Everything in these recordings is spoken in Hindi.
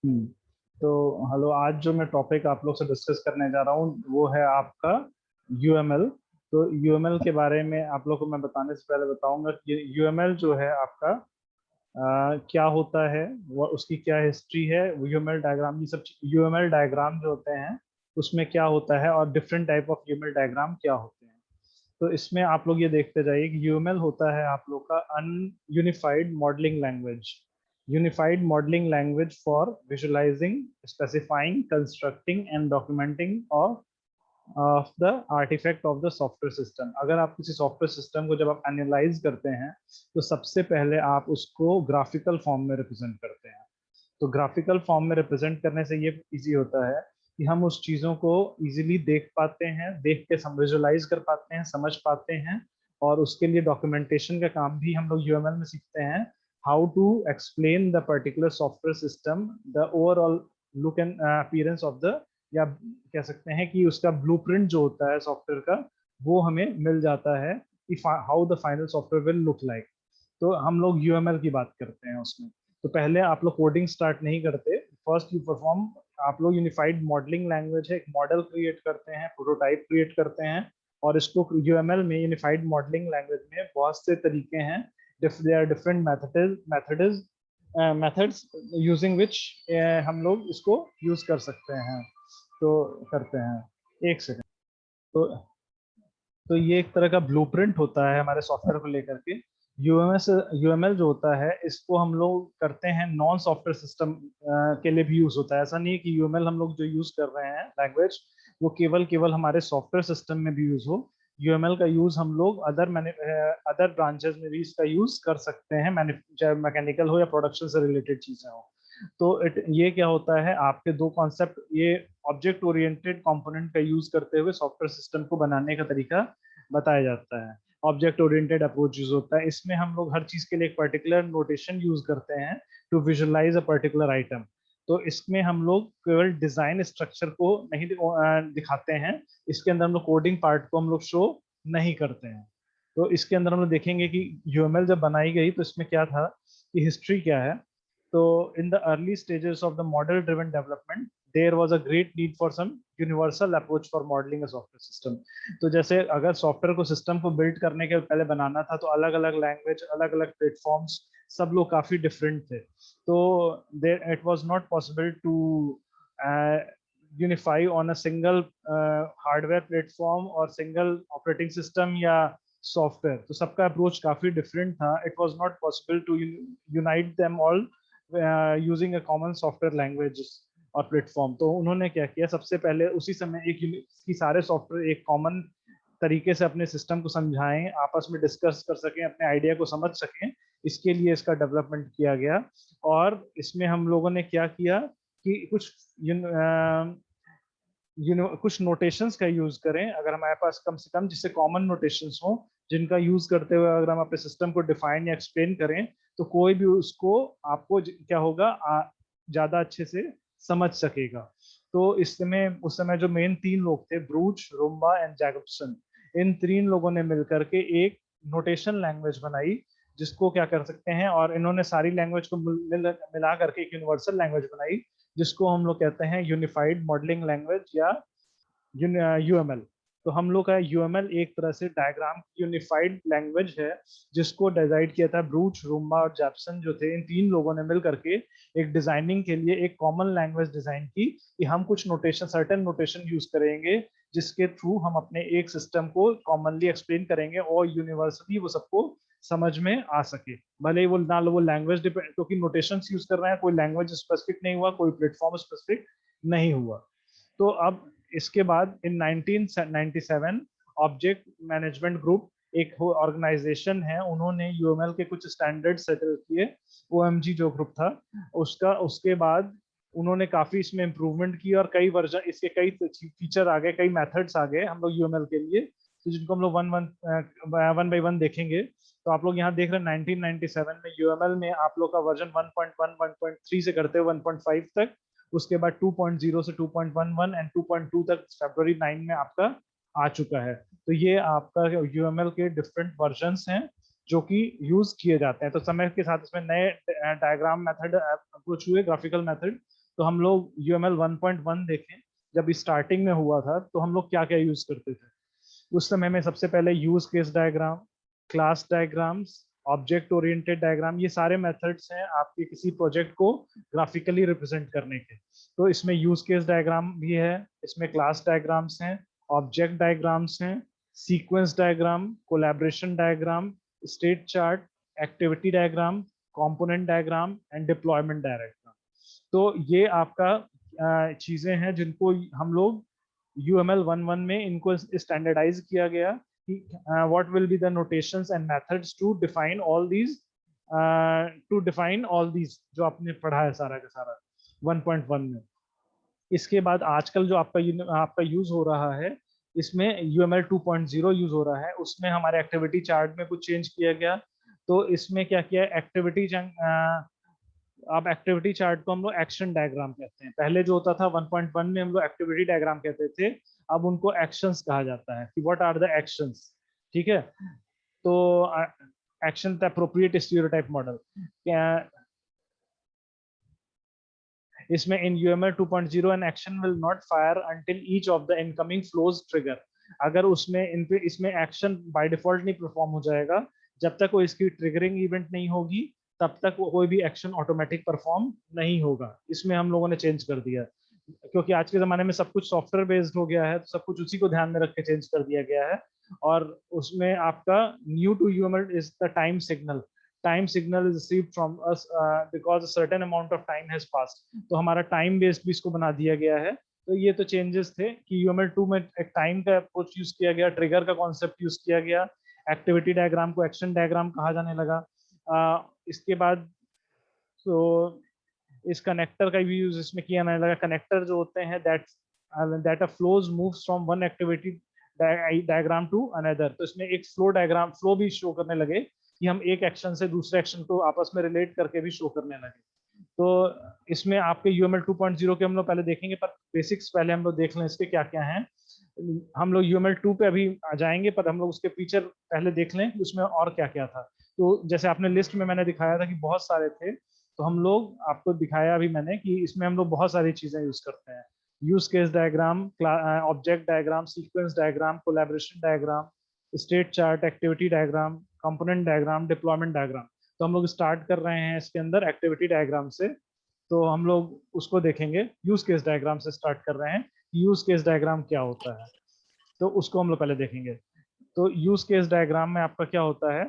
हम्म, तो हेलो। आज जो मैं टॉपिक आप लोग से डिस्कस करने जा रहा हूँ वो है आपका यूएमएल। तो यूएमएल के बारे में आप लोग को मैं बताने से पहले बताऊंगा कि यूएमएल जो है आपका क्या होता है, वो उसकी क्या हिस्ट्री है, यूएमएल डायग्राम, ये सब यूएमएल डायग्राम जो होते हैं उसमें क्या होता है और different type of UML diagram क्या होते हैं। तो इसमें आप लोग ये देखते जाइए कि यूएमएल होता है आप लोग का अन unified modeling language. Unified modeling language for visualizing, specifying, constructing and documenting of the artifact of the software system. अगर आप किसी सॉफ्टवेयर सिस्टम को जब आप एनालाइज करते हैं तो सबसे पहले आप उसको ग्राफिकल फॉर्म में रिप्रेजेंट करते हैं। तो ग्राफिकल फॉर्म में रिप्रेजेंट करने से ये इजी होता है कि हम उस चीज़ों को इजीली देख पाते हैं, देख के विजुअलाइज कर पाते हैं, समझ पाते हैं। और उसके लिए डॉक्यूमेंटेशन का काम भी हम लोग यूएमएल में सीखते हैं। How to explain the particular software system, the overall look and appearance of the, या कह सकते हैं कि उसका ब्लूप्रिंट जो होता है सॉफ्टवेयर का, वो हमें मिल जाता है कि how the final software will look like. तो हम लोग यूएमएल की बात करते हैं उसमें। तो पहले आप लोग कोडिंग स्टार्ट नहीं करते, फर्स्ट यू परफॉर्म, आप लोग यूनिफाइड मॉडलिंग लैंग्वेज है, एक मॉडल क्रिएट करते हैं, प्रोटोटाइप क्रिएट करते हैं। और इसको यूएमएल में, यूनिफाइड मॉडलिंग लैंग्वेज में बहुत से तरीके हैं, there are different methods using which हम लोग इसको यूज कर सकते हैं। तो करते हैं, एक सेकंड। तो ये एक तरह का ब्लूप्रिंट होता है हमारे सॉफ्टवेयर को लेकर के। यूएमएस यूएमएल जो होता है इसको हम लोग करते हैं नॉन सॉफ्टवेयर सिस्टम के लिए भी यूज होता है। ऐसा नहीं है कि यूएमएल हम लोग जो यूज कर रहे हैं लैंग्वेज वो केवल केवल हमारे सॉफ्टवेयर सिस्टम में भी यूज हो। यूएमएल का यूज हम लोग अदर ब्रांचेस में भी इसका यूज कर सकते हैं, चाहे मैकेनिकल हो या प्रोडक्शन से रिलेटेड चीजें हो। तो ये क्या होता है, आपके दो कॉन्सेप्ट, ये ऑब्जेक्ट ओरिएंटेड कंपोनेंट का यूज करते हुए सॉफ्टवेयर सिस्टम को बनाने का तरीका बताया जाता है। ऑब्जेक्ट ओरिएंटेड अप्रोच यूज होता है, इसमें हम लोग हर चीज के लिए एक पर्टिकुलर नोटेशन यूज करते हैं to visualise a particular item. तो इसमें हम लोग केवल डिजाइन स्ट्रक्चर को नहीं दिखाते हैं, इसके अंदर हम लोग कोडिंग पार्ट को हम लोग शो नहीं करते हैं। तो इसके अंदर हम लोग देखेंगे कि यूएमएल जब बनाई गई तो इसमें क्या था, कि हिस्ट्री क्या है। तो in the early stages of the model driven development there was a great need for some universal approach for modelling a software system. तो जैसे अगर सॉफ्टवेयर को, सिस्टम को बिल्ड करने के पहले बनाना था तो अलग अलग लैंग्वेज, अलग अलग प्लेटफॉर्म्स, सब लोग काफी डिफरेंट थे। तो there it was not possible to unify on a single hardware platform और सिंगल ऑपरेटिंग सिस्टम या सॉफ्टवेयर। तो सबका अप्रोच काफी डिफरेंट था। It was not possible to unite them all using a common software language और प्लेटफॉर्म। तो उन्होंने क्या किया, सबसे पहले उसी समय एक की सारे सॉफ्टवेयर एक कॉमन तरीके से अपने सिस्टम को समझाएं, आपस में डिस्कस कर सकें, अपने आइडिया को समझ सकें, इसके लिए इसका डेवलपमेंट किया गया। और इसमें हम लोगों ने क्या किया कि कुछ कुछ नोटेशंस का यूज करें, अगर हमारे पास कम से कम जिससे कॉमन नोटेशंस हो, जिनका यूज करते हुए अगर हम अपने सिस्टम को डिफाइन या एक्सप्लेन करें तो कोई भी उसको, आपको क्या होगा, ज्यादा अच्छे से समझ सकेगा। तो इस समय, उस समय जो मेन तीन लोग थे, ब्रूच, रूम्बा एंड जैकबसन, इन तीन लोगों ने मिलकर के एक नोटेशन लैंग्वेज बनाई, जिसको क्या कर सकते हैं, और इन्होंने सारी लैंग्वेज को मिला करके एक यूनिवर्सल लैंग्वेज बनाई, जिसको हम लोग कहते हैं यूनिफाइड मॉडलिंग लैंग्वेज या यूएमएल। तो हम लोग का यूएमएल एक तरह से डायग्राम यूनिफाइड लैंग्वेज है, जिसको डिजाइन किया था ब्रूच, रूम्बा और जैप्सन जो थे, इन तीन लोगों ने मिल करके एक डिजाइनिंग के लिए एक कॉमन लैंग्वेज डिजाइन की कि हम कुछ नोटेशन, सर्टेन नोटेशन यूज करेंगे, जिसके थ्रू हम अपने एक सिस्टम को कॉमनली एक्सप्लेन करेंगे और यूनिवर्सली वो सबको समझ में आ सके। भले ही वो ना वो लैंग्वेज डिपेंड, क्योंकि नोटेशन यूज कर रहे हैं, कोई लैंग्वेज स्पेसिफिक नहीं हुआ, कोई प्लेटफॉर्म स्पेसिफिक नहीं हुआ। तो अब इसके बाद इन 1997 ऑब्जेक्ट मैनेजमेंट ग्रुप एक ऑर्गेनाइजेशन है, उन्होंने यूएमएल के कुछ स्टैंडर्ड सेटल किए। ओएमजी जो ग्रुप था उसका, उसके बाद उन्होंने काफी इसमें इंप्रूवमेंट की और कई वर्जन, इसके कई फीचर आ गए, कई मेथड्स आ गए हम लोग यूएमएल के लिए, तो जिनको हम लोग वन बाई वन देखेंगे। तो आप लोग यहाँ देख रहे हैं 1997 में यूएमएल में आप लोग का वर्जन 1.1, 1.3 से करते हुए 1.5 तक, उसके बाद 2.0 से 2.11 एंड 2.2 तक फरवरी 9 में आपका आ चुका है। तो ये आपका यूएमएल के डिफरेंट वर्जन्स हैं जो कि यूज किए जाते हैं। तो समय के साथ इसमें नए डायग्राम मेथड अप्रोच हुए, ग्राफिकल मेथड, तो हम लोग UML 1.1 देखें, जब स्टार्टिंग में हुआ था तो हम लोग क्या क्या यूज करते थे। उस समय में सबसे पहले use case diagram, class diagrams, object oriented diagram, ये सारे मेथड्स हैं आपके किसी प्रोजेक्ट को ग्राफिकली रिप्रेजेंट करने के। तो इसमें यूज केस डायग्राम भी है, इसमें क्लास डायग्राम्स हैं, ऑब्जेक्ट डायग्राम्स हैं, sequence diagram, collaboration diagram, state chart, activity diagram, component diagram and deployment diagram. तो ये आपका चीजें हैं जिनको हम लोग UML 1.1 में इनको स्टैंडर्डाइज किया गया कि what will be the notations and methods to define all these जो आपने पढ़ा है सारा का सारा 1.1 में। इसके बाद आजकल जो आपका यूज हो रहा है, इसमें UML 2.0 यूज हो रहा है। उसमें हमारे एक्टिविटी चार्ट में कुछ चेंज किया गया। तो इसमें क्या किया, अब एक्टिविटी चार्ट को हम लोग एक्शन डायग्राम कहते हैं। पहले जो होता था 1.1 में हम लोग एक्टिविटी डायग्राम कहते थे, अब उनको एक्शंस कहा जाता है कि व्हाट आर द एक्शंस। ठीक है, तो action the appropriate stereotype model इसमें इन UML 2.0 an action will not fire until each of the incoming flows trigger. अगर इसमें एक्शन बाय डिफॉल्ट नहीं परफॉर्म हो जाएगा जब तक वो इसकी ट्रिगरिंग इवेंट नहीं होगी, तब तक वो कोई भी एक्शन ऑटोमेटिक परफॉर्म नहीं होगा। इसमें हम लोगों ने चेंज कर दिया, क्योंकि आज के जमाने में सब कुछ सॉफ्टवेयर बेस्ड हो गया है, तो सब कुछ उसी को ध्यान में रख के चेंज कर दिया गया है। और उसमें आपका new to UML is the time signal is received from us because a certain amount of time has passed. तो हमारा टाइम बेस्ड भी इसको बना दिया गया है। तो ये तो चेंजेस थे कि UML 2 में एक टाइम का अप्रोच यूज किया गया, ट्रिगर का कॉन्सेप्ट यूज किया गया, एक्टिविटी डायग्राम को एक्शन डायग्राम कहा जाने लगा। इसके बाद तो इस कनेक्टर का भी यूज इसमें किया जाने लगा। कनेक्टर जो होते हैं that flows moves from one activity diagram to another. तो इसमें एक फ्लो भी शो करने लगे कि हम एक एक्शन से दूसरे एक्शन को आपस में रिलेट करके भी शो करने लगे। तो इसमें आपके UML 2.0 के हम लोग पहले देखेंगे, पर बेसिक्स पहले हम लोग देख लें इसके क्या क्या हैं। हम लोग UML 2 पे अभी आ जाएंगे, पर हम लोग उसके फीचर पहले देख लें उसमें और क्या क्या था। तो जैसे आपने लिस्ट में मैंने दिखाया था कि बहुत सारे थे, तो हम लोग आपको दिखाया अभी मैंने कि इसमें हम लोग बहुत सारी चीजें यूज करते हैं। Use case diagram, object diagram, sequence diagram, collaboration diagram, state chart, activity diagram, component diagram, deployment diagram. तो हम लोग स्टार्ट कर रहे हैं इसके अंदर एक्टिविटी डायग्राम से। तो हम लोग उसको देखेंगे, यूज केस डायग्राम से स्टार्ट कर रहे हैं। यूज केस डायग्राम क्या होता है, तो उसको हम लोग पहले देखेंगे। तो यूज केस डायग्राम में आपका क्या होता है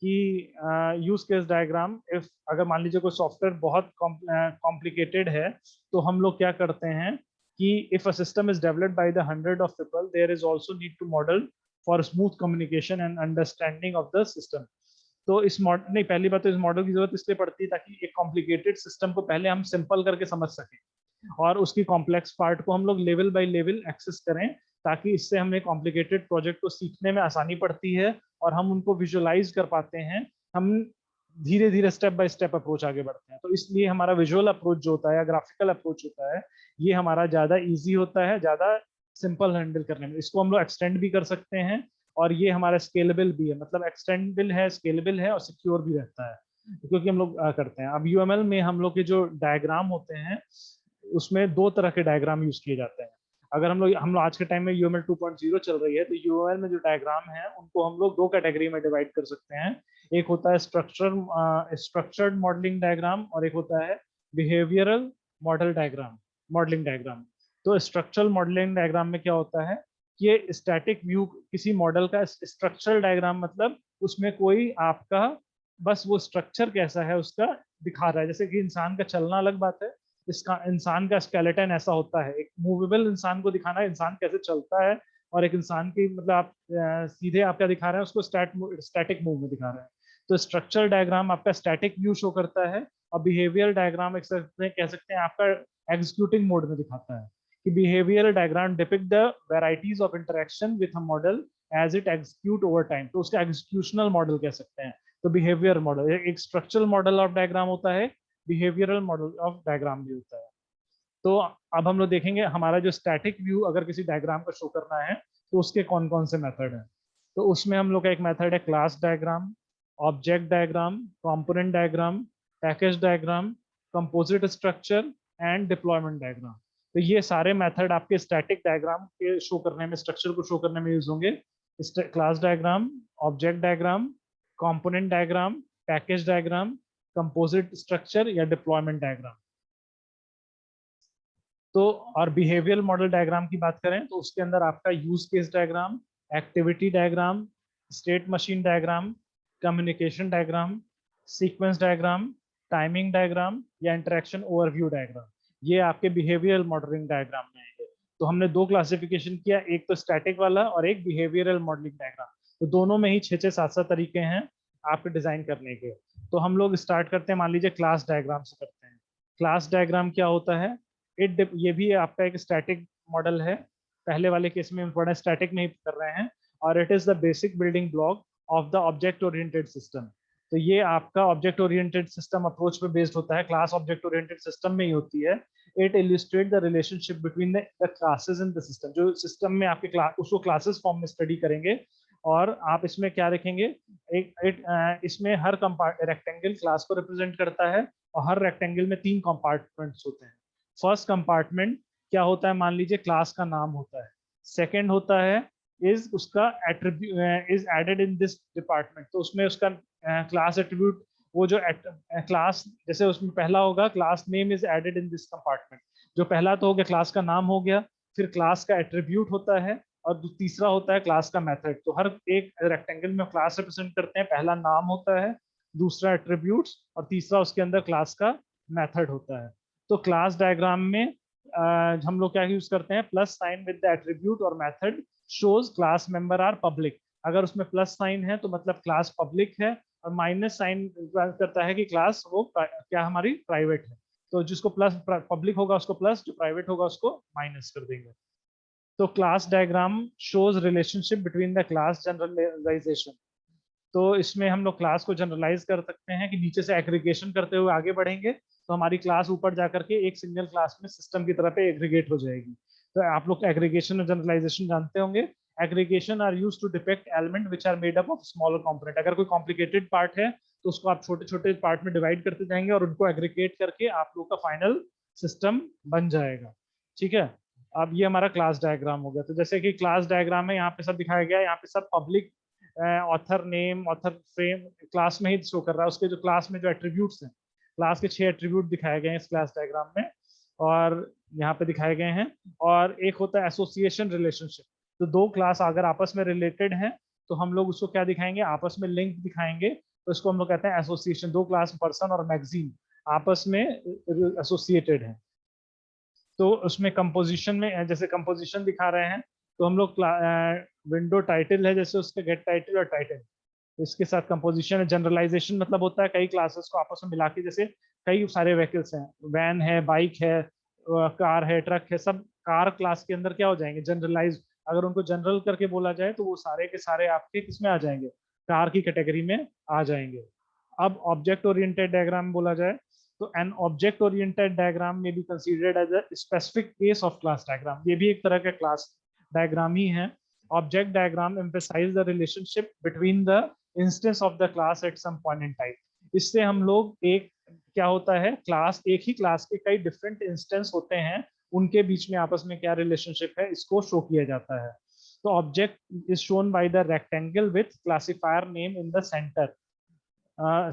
कि यूज केस डायग्राम, इफ अगर मान लीजिए कोई सॉफ्टवेयर बहुत कॉम्प्लिकेटेड है, तो हम लोग क्या करते हैं कि if a system is developed by the 100 of people, there is also need to model for smooth communication and understanding of the system. तो इस मॉडल नहीं, पहली बात तो इस मॉडल की जरूरत इसलिए पड़ती है ताकि एक कॉम्प्लिकेटेड सिस्टम को पहले हम सिंपल करके समझ सकें और उसकी कॉम्प्लेक्स पार्ट को हम लोग लेवल बाय लेवल एक्सेस करें, ताकि इससे हमें कॉम्प्लिकेटेड प्रोजेक्ट को सीखने में आसानी पड़ती है और हम उनको विजुअलाइज कर पाते हैं। हम धीरे धीरे स्टेप बाय स्टेप अप्रोच आगे बढ़ते हैं। तो इसलिए हमारा विजुअल अप्रोच जो होता है या ग्राफिकल अप्रोच होता है, ये हमारा ज्यादा इजी होता है, ज्यादा सिंपल हैंडल करने में। इसको हम लोग एक्सटेंड भी कर सकते हैं और ये हमारा स्केलेबल भी है, मतलब एक्सटेंडेबल है, स्केलेबल है और सिक्योर भी रहता है, क्योंकि हम लोग करते हैं। अब UML में हम लोग के जो डायग्राम होते हैं, उसमें दो तरह के डायग्राम यूज किए जाते हैं। अगर हम लोग आज के टाइम में UML 2.0 चल रही है, तो UML में जो डायग्राम है उनको हम लोग दो कैटेगरी में डिवाइड कर सकते हैं। एक होता है स्ट्रक्चर्ड मॉडलिंग डायग्राम और एक होता है बिहेवियरल मॉडलिंग डायग्राम। तो स्ट्रक्चरल मॉडलिंग डायग्राम में क्या होता है कि ये स्टैटिक व्यू किसी मॉडल का, स्ट्रक्चरल डायग्राम मतलब उसमें कोई आपका बस वो स्ट्रक्चर कैसा है उसका दिखा रहा है। जैसे कि इंसान का चलना अलग बात है, इसका इंसान का स्केलेटन ऐसा होता है, एक मूवेबल इंसान को दिखाना है इंसान कैसे चलता है, और एक इंसान की मतलब आप सीधे आप क्या दिखा रहे हैं उसको स्टैटिक मूव में दिखा रहे हैं। तो स्ट्रक्चर डायग्राम आपका स्टैटिक व्यू शो करता है और बिहेवियर डायग्राम कह सकते हैं आपका एग्जीक्यूटिंग मोड में दिखाता है। कि behaviour diagram depict the varieties of interaction with a model as it execute over time. तो उसका एग्जीक्यूशनल मॉडल कह सकते हैं। तो बिहेवियर मॉडल एक स्ट्रक्चरल मॉडल ऑफ डायग्राम होता है, बिहेवियरल मॉडल ऑफ डायग्राम भी होता है। तो अब हम लोग देखेंगे हमारा जो स्टैटिक व्यू अगर किसी डायग्राम को शो करना है तो उसके कौन कौन से मेथड हैं। तो उसमें हम लोग का एक मेथड है class diagram, object diagram, component diagram, package diagram, composite structure, and deployment diagram. तो ये सारे मेथड आपके स्टैटिक डायग्राम के शो करने में, स्ट्रक्चर को शो करने में यूज होंगे। Class diagram, object diagram, component diagram, package diagram, composite structure या डिप्लॉयमेंट डायग्राम। तो और बिहेवियरल मॉडल डायग्राम की बात करें तो उसके अंदर आपका use case diagram, activity diagram, state machine diagram, communication diagram, sequence diagram, timing diagram या इंटरेक्शन ओवरव्यू डायग्राम, ये आपके बिहेवियरल मॉडलिंग डायग्राम में आएंगे। तो हमने दो क्लासिफिकेशन किया, एक तो स्टैटिक वाला और एक बिहेवियरल मॉडलिंग डायग्राम। तो दोनों में ही 6-7 तरीके हैं आपके डिजाइन करने के। तो हम लोग स्टार्ट करते हैं, मान लीजिए क्लास डायग्राम से करते हैं। क्लास डायग्राम क्या होता है? ये भी आपका एक स्टैटिक मॉडल है। पहले वाले केस में हम थोड़ा स्टैटिक में ही कर रहे हैं। और it is the basic building block of the object oriented system. तो ये आपका ऑब्जेक्ट ओरिएंटेड सिस्टम अप्रोच पे बेस्ड होता है, क्लास ऑब्जेक्ट ओरिएंटेड सिस्टम में ही होती है। It illustrate the relationship between the classes in the system. जो सिस्टम में आपके क्लास, उसको क्लासेस फॉर्म में स्टडी करेंगे। और आप इसमें क्या रखेंगे, इसमें हर रेक्टेंगल क्लास को रिप्रेजेंट करता है और हर रेक्टेंगल में 3 कंपार्टमेंट्स होते हैं। फर्स्ट कंपार्टमेंट क्या होता है, मान लीजिए क्लास का नाम होता है। सेकंड होता है इज उसका attribute is added in this department, तो उसमें उसका क्लास एट्रीब्यूट, वो जो क्लास, जैसे उसमें पहला होगा class name is added in this compartment. जो पहला तो हो गया क्लास का नाम हो गया, फिर क्लास का एट्रीब्यूट होता है और तीसरा होता है क्लास का मेथड। तो हर एक रेक्टेंगल में क्लास रिप्रेजेंट करते हैं, पहला नाम होता है, दूसरा एट्रीब्यूट्स और तीसरा उसके अंदर क्लास का मेथड होता है। तो क्लास डायग्राम में हम लोग क्या यूज करते हैं, plus sign with the attribute और method shows class member are public. अगर उसमें प्लस साइन है तो मतलब क्लास पब्लिक है, और माइनस साइन करता है कि क्लास वो क्या हमारी प्राइवेट है। तो जिसको प्लस पब्लिक होगा उसको प्लस, जो प्राइवेट होगा उसको माइनस कर देंगे। तो class diagram shows relationship between the class generalisation. तो इसमें हम लोग क्लास को जनरलाइज कर सकते हैं कि नीचे से एग्रीगेशन करते हुए आगे बढ़ेंगे तो हमारी क्लास ऊपर जाकर के एक सिंगल क्लास में सिस्टम की तरह पे एग्रीगेट हो जाएगी। तो आप लोग एग्रीगेशन और जनरलाइजेशन जानते होंगे। Aggregation are used to depict element which are made up of smaller component. अगर कोई कॉम्प्लिकेटेड पार्ट है तो उसको आप छोटे छोटे पार्ट में डिवाइड करते जाएंगे और उनको एग्रीगेट करके आप लोग का फाइनल सिस्टम बन जाएगा। ठीक है, अब ये हमारा क्लास डायग्राम हो गया। तो जैसे कि क्लास डायग्राम में यहाँ पे सब दिखाया गया है, यहाँ पे सब public, author name, author frame class में ही शो कर रहा है। उसके जो क्लास में जो एट्रीब्यूट्स हैं, क्लास के 6 एट्रीब्यूट दिखाए गए हैं इस क्लास डायग्राम में और यहाँ पे दिखाए गए हैं। और एक होता है एसोसिएशन रिलेशनशिप। तो दो क्लास अगर आपस में रिलेटेड हैं तो हम लोग उसको क्या दिखाएंगे, आपस में लिंक दिखाएंगे। तो इसको हम लोग कहते हैं एसोसिएशन। दो क्लास पर्सन और मैगजीन आपस में एसोसिएटेड है। तो उसमें कंपोजिशन में, जैसे कंपोजिशन दिखा रहे हैं तो हम लोग विंडो टाइटल है, जैसे उसके गेट टाइटल और टाइटल, तो इसके साथ कंपोजिशन है। जनरलाइजेशन मतलब होता है कई क्लासेस को आपस में मिला के, जैसे कई सारे व्हीकल्स हैं, वैन है, बाइक है, कार है, ट्रक है, सब कार क्लास के अंदर क्या हो जाएंगे, जनरलाइज। अगर उनको जनरल करके बोला जाए तो वो सारे के सारे आपके किसमें आ जाएंगे, कार की कैटेगरी में आ जाएंगे। अब ऑब्जेक्ट ओरिएंटेड डायग्राम बोला जाए तो एन ऑब्जेक्ट ओरिएंटेड डायग्राम में be considered as a specific case of class diagram. ये भी एक तरह का क्लास डायग्राम ही है। Object diagram emphasise the relationship between the instance of the class at some point in time. इससे हम लोग एक, क्या होता है, क्लास, एक ही क्लास के कई डिफरेंट इंस्टेंस होते हैं, उनके बीच में आपस में क्या रिलेशनशिप है इसको शो किया जाता है। तो object is shown by the rectangle with classifier name in the centre.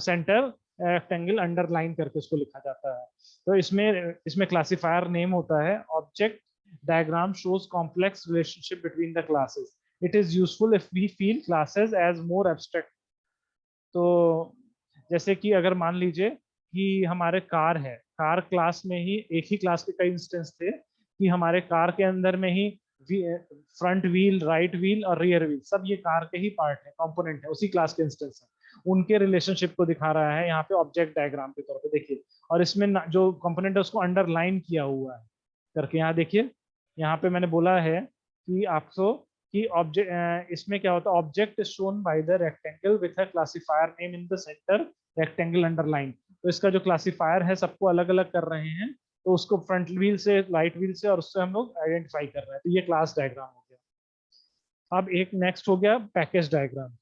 Centre rectangle underline करके उसको लिखा जाता है। तो इसमें इसमें क्लासिफायर नेम होता है। Object diagram shows complex relationship between the classes. It is useful if we feel classes as more abstract. तो जैसे कि अगर मान लीजिए कि हमारे कार है, कार क्लास में ही एक ही क्लास के कई इंस्टेंस थे कि हमारे कार के अंदर में ही फ्रंट व्हील, राइट व्हील और रियर व्हील, सब ये कार के ही पार्ट है, कंपोनेंट है, उसी क्लास के इंस्टेंस है। उनके रिलेशनशिप को दिखा रहा है यहाँ पे ऑब्जेक्ट डायग्राम के तौर पे, देखिए। और इसमें जो कंपोनेंट है उसको अंडरलाइन किया हुआ है करके, यहाँ देखिए, यहाँ पे मैंने बोला है कि आपको कि ऑब्जेक्ट, इसमें क्या होता है, object is shown by the rectangle with a classifier name in the centre, rectangle underline. तो इसका जो क्लासिफायर है सबको अलग अलग कर रहे हैं, तो उसको फ्रंट व्हील से, राइट व्हील से और उससे हम लोग आइडेंटिफाई कर रहे हैं। तो ये क्लास डायग्राम हो गया। अब एक नेक्स्ट हो गया पैकेज डायग्राम।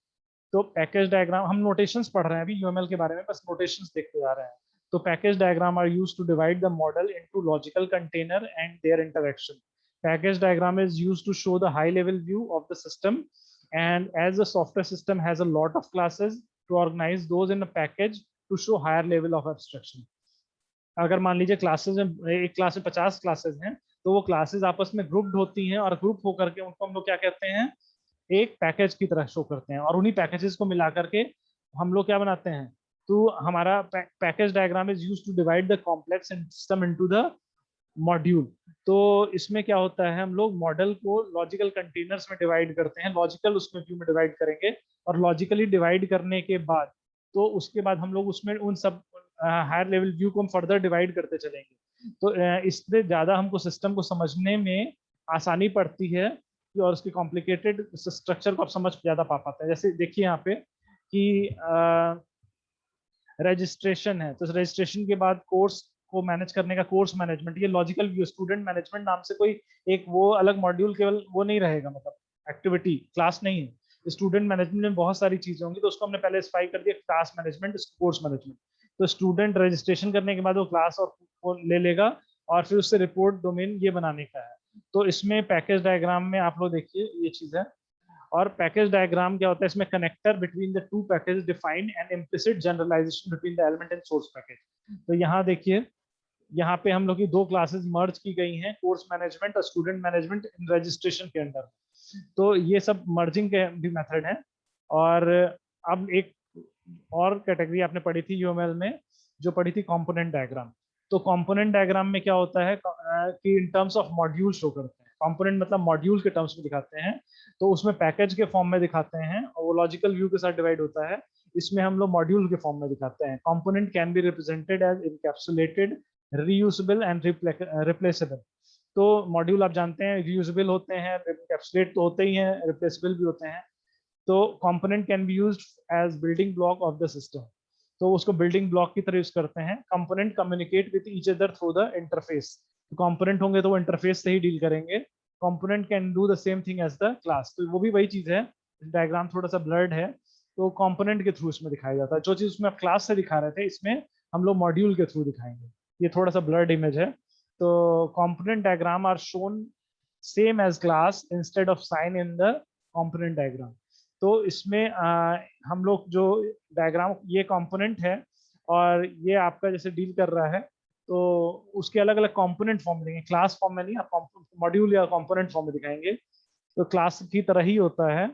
तो पैकेज डायग्राम, हम नोटेशंस पढ़ रहे हैं अभी यूएमएल के बारे में, बस नोटेशंस देखते जा रहे हैं। तो package diagram are used to divide the model into logical container and their interaction. Package diagram is used to show the high level view of the system, and as the software system has a lot of classes, to organize those in a package to show higher level of abstraction. अगर मान लीजिए क्लासेस में, एक क्लास में 50 क्लासेस हैं, तो वो क्लासेस आपस में ग्रुप्ड होती हैं और ग्रुप होकर के उनको हम लोग क्या कहते हैं, एक पैकेज की तरह शो करते हैं, और उन्हीं पैकेजेस को मिला करके हम लोग क्या बनाते हैं. तो हमारा package diagram is used to divide the complex system into the module. तो इसमें क्या होता है, हम लोग मॉडल को लॉजिकल कंटेनर्स में डिवाइड करते हैं, लॉजिकल उसमें व्यू में डिवाइड करेंगे, और लॉजिकली डिवाइड करने के बाद तो उसके बाद हम लोग उसमें उन सब हायर लेवल व्यू को हम फर्दर डिवाइड करते चलेंगे. तो इससे ज़्यादा हमको सिस्टम को समझने में आसानी पड़ती है, और उसकी कॉम्प्लिकेटेड स्ट्रक्चर को आप समझ ज़्यादा पा पाते हैं. जैसे देखिए यहाँ पे कि रजिस्ट्रेशन है, तो रजिस्ट्रेशन के बाद कोर्स को मैनेज करने का कोर्स मैनेजमेंट, ये लॉजिकल व्यू. स्टूडेंट मैनेजमेंट नाम से कोई एक वो अलग मॉड्यूल केवल वो नहीं रहेगा, मतलब एक्टिविटी क्लास नहीं है. स्टूडेंट मैनेजमेंट में बहुत सारी चीजें होंगी, तो उसको हमने पहले स्पाई कर दिया क्लास मैनेजमेंट, कोर्स मैनेजमेंट. तो स्टूडेंट रजिस्ट्रेशन करने के बाद वो क्लास और वो ले लेगा, और फिर उससे रिपोर्ट डोमेन ये बनाने का है. तो इसमें पैकेज डायग्राम में आप लोग देखिए ये चीज है. और पैकेज डायग्राम क्या होता है, इसमें connector between the two package define and implicit generalization between the element and source package. तो यहाँ देखिए, यहाँ पे हम लोग की दो क्लासेस मर्ज की गई हैं, कोर्स मैनेजमेंट और स्टूडेंट मैनेजमेंट इन रजिस्ट्रेशन के अंदर. तो ये सब मर्जिंग के भी मेथड हैं. और अब एक और कैटेगरी आपने पढ़ी थी यूएमएल में, जो पढ़ी थी कंपोनेंट डायग्राम. तो कंपोनेंट डायग्राम में क्या होता है कि इन टर्म्स ऑफ मॉड्यूल शो करते हैं. कंपोनेंट मतलब मॉड्यूल के टर्म्स में दिखाते हैं, तो उसमें पैकेज के फॉर्म में दिखाते हैं, और वो लॉजिकल व्यू के साथ डिवाइड होता है. इसमें हम लोग मॉड्यूल के फॉर्म में दिखाते हैं. Component can be represented as encapsulated, reusable and replaceable. तो मॉड्यूल आप जानते हैं रीयूजेबल होते हैं, एनकैप्सुलेट तो होते ही हैं, रिप्लेसेबल भी होते हैं. तो component can be used as building block of the system. तो उसको बिल्डिंग ब्लॉक की तरह यूज करते हैं. Component communicate with each other through the interface. Component होंगे तो वो इंटरफेस से ही डील करेंगे. Component can do the same thing as the class. तो वो भी वही चीज है. डायग्राम थोड़ा सा ब्लर्ड है, तो कंपोनेंट के थ्रू इसमें दिखाया जाता है. जो चीज उसमें आप क्लास से दिखा रहे थे, इसमें हम लोग मॉड्यूल के थ्रू दिखाएंगे. ये थोड़ा सा ब्लर्ड इमेज है. तो component diagram are shown same as class instead of sign in the component diagram. तो इसमें हम लोग जो डायग्राम, ये कंपोनेंट है और ये आपका जैसे डील कर रहा है, तो उसके अलग अलग कंपोनेंट फॉर्म में देंगे, क्लास फॉर्म में नहीं, आप मॉड्यूल या कंपोनेंट फॉर्म में दिखाएंगे. तो क्लास की तरह ही होता है.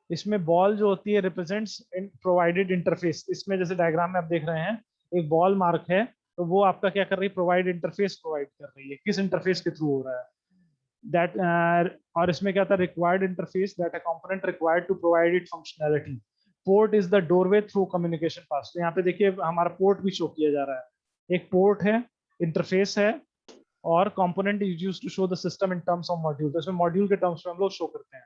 इसमें बॉल जो होती है रिप्रेजेंट्स प्रोवाइडेड इंटरफेस. इसमें जैसे डायग्राम में आप देख रहे हैं एक बॉल मार्क है, तो वो आपका क्या कर रही है, प्रोवाइड इंटरफेस प्रोवाइड कर रही है. किस इंटरफेस के थ्रू हो रहा है दैट. और इसमें क्या था, required interface that a component required to provide it functionality. Port is the doorway through communication pass. तो यहाँ पे देखिए हमारा पोर्ट भी शो किया जा रहा है. एक पोर्ट है, इंटरफेस है, और component is used to show the system in terms of module. तो इसमें मॉड्यूल के टर्म्स में हम लोग शो करते हैं.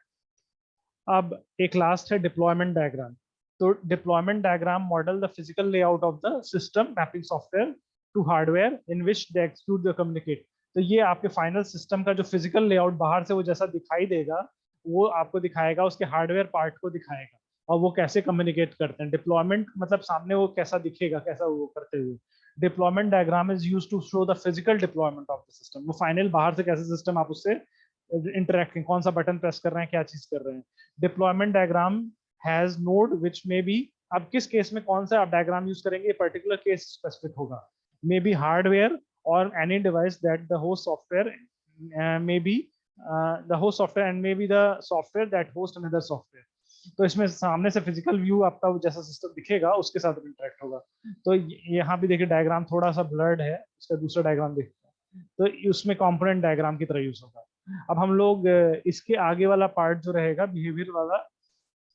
अब एक लास्ट है डिप्लॉयमेंट डायग्राम. तो deployment diagram model the physical layout of the system mapping software to hardware in which they execute the communicate. तो ये आपके फाइनल सिस्टम का जो फिजिकल लेआउट बाहर से वो जैसा दिखाई देगा, वो आपको दिखाएगा, उसके हार्डवेयर पार्ट को दिखाएगा, और वो कैसे कम्युनिकेट करते हैं. डिप्लॉयमेंट मतलब सामने वो कैसा दिखेगा, कैसा वो करते हुए. Deployment diagram is used to show the physical deployment of the system. वो फाइनल बाहर से कैसे सिस्टम आप उससे इंटरेक्टिंग, कौन सा बटन प्रेस कर रहे हैं, क्या चीज कर रहे हैं. Deployment diagram has node which may be, अब किस केस में कौन सा आप डायग्राम यूज करेंगे, पर्टिकुलर केस स्पेसिफिक होगा. मे बी हार्डवेयर और any device that the host software may be the host software and may be the software that host another software. तो इसमें सामने से फिजिकल व्यू आपका जैसा सिस्टम दिखेगा उसके साथ इंटरेक्ट होगा. तो यहाँ भी देखिए डायग्राम थोड़ा सा ब्लर्ड है, इसका दूसरा डायग्राम देखते हैं, तो उसमें कंपोनेंट डायग्राम की तरह यूज होगा. अब हम लोग इसके आगे वाला पार्ट जो रहेगा बिहेवियर वाला,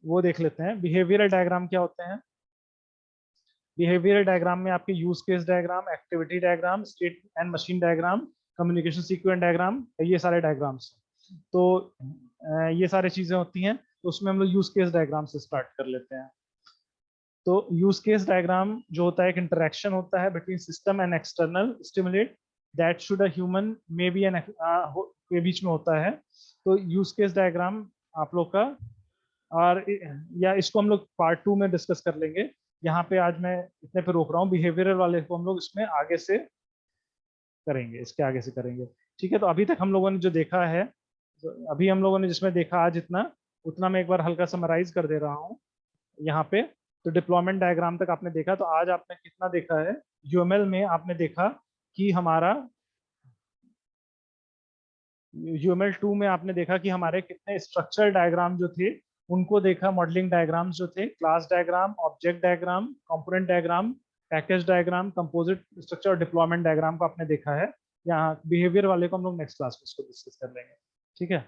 वो देख लेते हैं. बिहेवियरल डायग्राम क्या होते हैं. बिहेवियरल डायग्राम में आपके use case diagram, activity diagram, state and machine diagram, communication sequence diagram, ये सारे डायग्राम्स. तो ये सारी चीजें होती हैं. तो उसमें हम लोग यूज केस डायग्राम से स्टार्ट कर लेते हैं. तो यूज केस डायग्राम जो होता है, एक इंटरेक्शन होता है between system and external stimulate that should a human may be an के बीच में होता है. तो यूज केस डायग्राम आप लोग का, और या इसको हम लोग पार्ट 2 में डिस्कस कर लेंगे. यहाँ पे आज मैं इतने पे रोक रहा हूँ, बिहेवियरल वाले को हम लोग इसमें आगे से करेंगे, इसके आगे से करेंगे। ठीक है, तो अभी तक हम लोगों ने जो देखा है, तो अभी हम लोगों ने जिसमें देखा आज इतना, उतना मैं एक बार हल्का समराइज कर दे रहा हूँ यहाँ पे। तो डिप्लॉयमेंट डायग्राम तक आपने देखा, तो आज आपने कितना देखा है, यूएमएल में आपने देखा कि हमारा यूएमएल 2 में आपने देखा कि हमारे कितने स्ट्रक्चरल डायग्राम जो थे उनको देखा, मॉडलिंग डायग्राम्स जो थे, class diagram, object diagram, component diagram, package diagram, composite structure और डिप्लॉयमेंट डायग्राम को आपने देखा है। यहाँ बिहेवियर वाले को हम लोग नेक्स्ट क्लास में इसको डिस्कस कर लेंगे। ठीक है,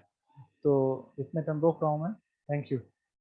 तो इतने टाइम रोक रहा हूँ मैं। Thank you.